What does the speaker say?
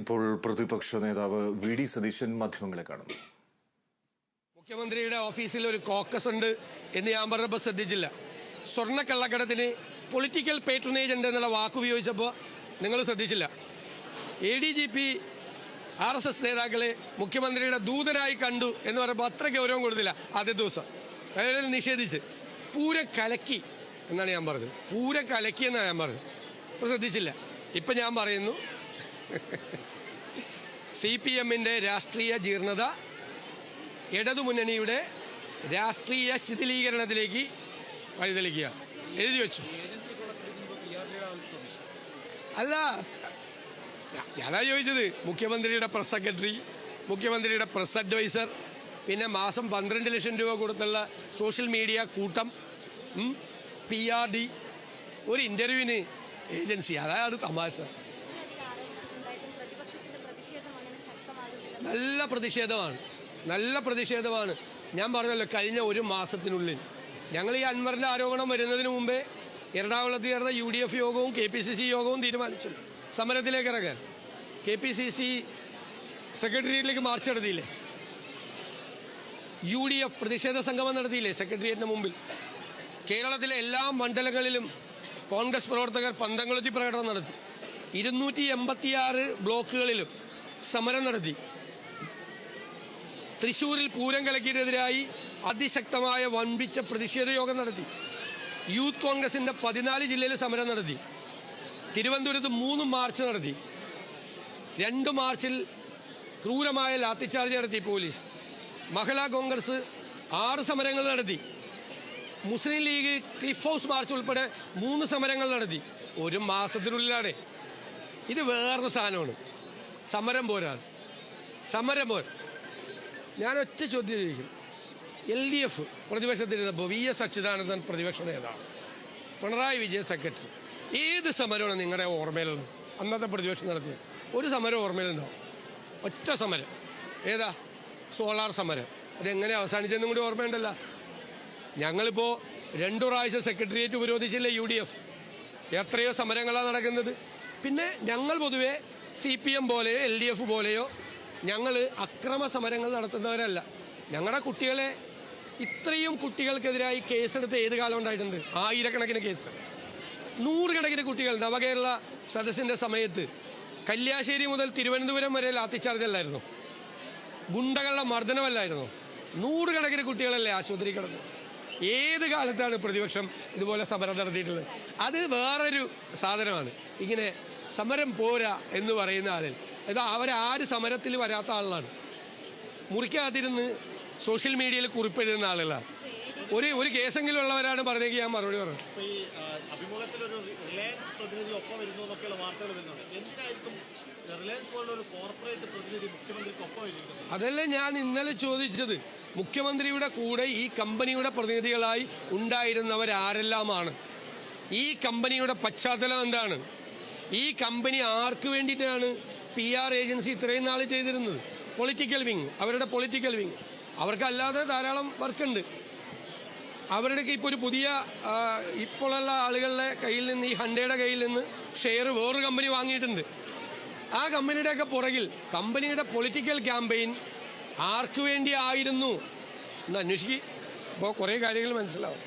ഇപ്പോൾ പ്രതിപക്ഷ നേതാവ് വി ഡി സതീശൻ മാധ്യമങ്ങളെ കാണുന്നു. മുഖ്യമന്ത്രിയുടെ ഓഫീസിൽ ഒരു കോക്കസ് ഉണ്ട് എന്ന് ഞാൻ പറഞ്ഞപ്പോൾ ശ്രദ്ധിച്ചില്ല. സ്വർണ്ണക്കള്ളക്കടത്തിന് പൊളിറ്റിക്കൽ പേട്രണേജ് ഉണ്ട് എന്നുള്ള വാക്ക് ഉപയോഗിച്ചപ്പോൾ നിങ്ങൾ ശ്രദ്ധിച്ചില്ല. ADGP RSS നേതാക്കളെ മുഖ്യമന്ത്രിയുടെ ദൂതരായി കണ്ടു എന്ന് പറയുമ്പോൾ അത്ര ഗൗരവം കൊടുത്തില്ല. ആദ്യ ദിവസം അതായത് നിഷേധിച്ച് പൂരം കലക്കി എന്നാണ് ഞാൻ പറഞ്ഞത്. പൂരം കലക്കി എന്നാണ് ഞാൻ പറഞ്ഞത്. ഇപ്പോൾ ശ്രദ്ധിച്ചില്ല. ഇപ്പം ഞാൻ പറയുന്നു, CPM-ന്റെ രാഷ്ട്രീയ ജീർണത ഇടതുമുന്നണിയുടെ രാഷ്ട്രീയ ശിഥിലീകരണത്തിലേക്ക് വഴിതെളിക്കുക. എഴുതി വെച്ചു. അല്ല, ഞാനാ ചോദിച്ചത്. മുഖ്യമന്ത്രിയുടെ പ്രസ് സെക്രട്ടറി, മുഖ്യമന്ത്രിയുടെ പ്രസ് അഡ്വൈസർ, പിന്നെ മാസം 12 ലക്ഷം രൂപ കൊടുത്തുള്ള സോഷ്യൽ മീഡിയ കൂട്ടം, PRD, ഒരു ഇൻ്റർവ്യൂവിന് ഏജൻസി. അതാണ് തമാശ. നല്ല പ്രതിഷേധമാണ്. ഞാൻ പറഞ്ഞല്ലോ, കഴിഞ്ഞ ഒരു മാസത്തിനുള്ളിൽ ഞങ്ങൾ ഈ അൻവറിൻ്റെ ആരോപണം വരുന്നതിന് മുമ്പേ എറണാകുളത്ത് ചേർന്ന UDF യോഗവും KPCC യോഗവും തീരുമാനിച്ചു സമരത്തിലേക്ക് ഇറങ്ങാൻ. KPCC സെക്രട്ടേറിയറ്റിലേക്ക് മാർച്ച് നടത്തിയില്ലേ? UDF പ്രതിഷേധ സംഗമം നടത്തിയില്ലേ സെക്രട്ടേറിയറ്റിന് മുമ്പിൽ? കേരളത്തിലെ എല്ലാ മണ്ഡലങ്ങളിലും കോൺഗ്രസ് പ്രവർത്തകർ പന്തംകൊളുത്തി പ്രകടനം നടത്തി. 286 ബ്ലോക്കുകളിലും സമരം നടത്തി. തൃശ്ശൂരിൽ പൂരം കലക്കിയതിനെതിരായി അതിശക്തമായ വൻപിച്ച പ്രതിഷേധ യോഗം നടത്തി. യൂത്ത് കോൺഗ്രസിന്റെ 14 ജില്ലയിൽ സമരം നടത്തി. തിരുവനന്തപുരത്ത് 3 മാർച്ച് നടത്തി. 2 മാർച്ചിൽ ക്രൂരമായ ലാത്തിച്ചാർജ് നടത്തി പോലീസ്. മഹിളാ കോൺഗ്രസ് 6 സമരങ്ങൾ നടത്തി. മുസ്ലിം ലീഗ് ക്ലിഫ് ഹൗസ് മാർച്ച് ഉൾപ്പെടെ 3 സമരങ്ങൾ നടത്തി. ഒരു മാസത്തിനുള്ളിലാണ്. ഇത് വേറൊരു സാധനമാണ്. സമരം പോരാ. ഞാൻ ഒറ്റ ചോദ്യം ചോദിക്കും. LDF പ്രതിപക്ഷത്തിരുന്നപ്പോൾ VS അച്യുതാനന്ദൻ പ്രതിപക്ഷ നേതാവ്, പിണറായി വിജയൻ സെക്രട്ടറി, ഏത് സമരമാണ് നിങ്ങളുടെ ഓർമ്മയിലുള്ളത്? അന്നത്തെ പ്രതിപക്ഷം നടത്തിയത് ഒരു സമരം ഓർമ്മയിലുണ്ടാവും. ഒറ്റ സമരം. ഏതാ? സോളാർ സമരം. അതെങ്ങനെ അവസാനിച്ചെന്നും കൂടി ഓർമ്മയുണ്ടല്ലോ. ഞങ്ങളിപ്പോൾ 2 പ്രാവശ്യം സെക്രട്ടേറിയറ്റ് ഉപരോധിച്ചില്ലേ UDF? എത്രയോ സമരങ്ങളാണ് നടക്കുന്നത്. പിന്നെ ഞങ്ങൾ പൊതുവെ CPM പോലെയോ LDF പോലെയോ ഞങ്ങൾ അക്രമ സമരങ്ങൾ നടത്തുന്നവരല്ല. ഞങ്ങളുടെ കുട്ടികളെ, ഇത്രയും കുട്ടികൾക്കെതിരായി കേസെടുത്ത് ഏത് കാലം ഉണ്ടായിട്ടുണ്ട്? 1000കണക്കിന് കേസ്, 100 കണക്കിന് കുട്ടികൾ. നവകേരള സദസ്സിൻ്റെ സമയത്ത് കല്യാശ്ശേരി മുതൽ തിരുവനന്തപുരം വരെ ലാത്തിച്ചാർജ് അല്ലായിരുന്നു? ഗുണ്ടകളുടെ മർദ്ദനമല്ലായിരുന്നു? 100 കണക്കിന് കുട്ടികളല്ലേ ആശുപത്രി കിടന്നു? ഏത് കാലത്താണ് പ്രതിപക്ഷം ഇതുപോലെ സമരം നടത്തിയിട്ടുള്ളത്? അത് വേറൊരു സാധനമാണ്. ഇങ്ങനെ സമരം പോരാ എന്ന് പറയുന്ന ആളിൽ ഇത് അവരാര് സമരത്തിൽ വരാത്ത ആളാണ്. മുറിക്കകത്തിരുന്ന് സോഷ്യൽ മീഡിയയിൽ കുറിപ്പെഴുതുന്ന ആളുകളാണ്. ഒരു കേസെങ്കിലും ഉള്ളവരാണ് പറഞ്ഞെങ്കിൽ ഞാൻ മറുപടി പറഞ്ഞു. അതല്ലേ ഞാൻ ഇന്നലെ ചോദിച്ചത്. മുഖ്യമന്ത്രിയുടെ കൂടെ ഈ കമ്പനിയുടെ പ്രതിനിധികളായി ഉണ്ടായിരുന്നവരാരെല്ലാമാണ്? ഈ കമ്പനിയുടെ പശ്ചാത്തലം എന്താണ്? ഈ കമ്പനി ആർക്ക് വേണ്ടിയിട്ടാണ് PR ഏജൻസി ഇത്രയും നാൾ ചെയ്തിരുന്നത്? പൊളിറ്റിക്കൽ വിങ്, അവരുടെ പൊളിറ്റിക്കൽ വിങ്. അവർക്കല്ലാതെ ധാരാളം വർക്കുണ്ട്. അവരുടെയൊക്കെ ഇപ്പോൾ ഒരു പുതിയ ഇപ്പോഴുള്ള ആളുകളുടെ കയ്യിൽ നിന്ന്, ഈ ഹണ്ടയുടെ കയ്യിൽ നിന്ന് ഷെയർ വേറൊരു കമ്പനി വാങ്ങിയിട്ടുണ്ട്. ആ കമ്പനിയുടെയൊക്കെ പുറകിൽ കമ്പനിയുടെ പൊളിറ്റിക്കൽ ക്യാമ്പയിൻ ആർക്ക് വേണ്ടി ആയിരുന്നു എന്ന് അന്വേഷിക്കുക. അപ്പോൾ കുറേ കാര്യങ്ങൾ മനസ്സിലാവും.